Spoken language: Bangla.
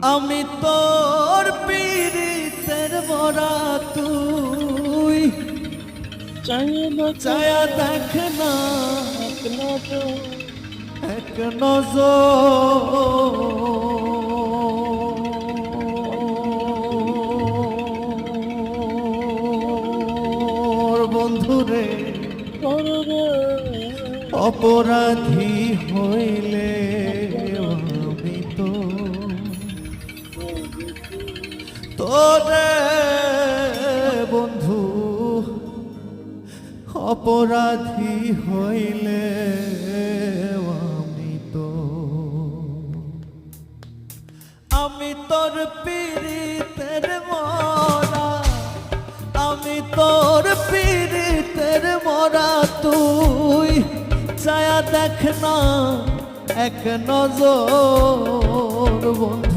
আমি তোর পীড়িতের মরা তুই চায়া দেখ না এক নজর বন্ধুরে অপরাধী হইলে আমি তো তোরে বন্ধু অপরাধী হইলে আমি তোর পীড়িতের মরা আমি তোর পীড়িতের মরা তুই চায়া দেখ না এক নজর বন্ধু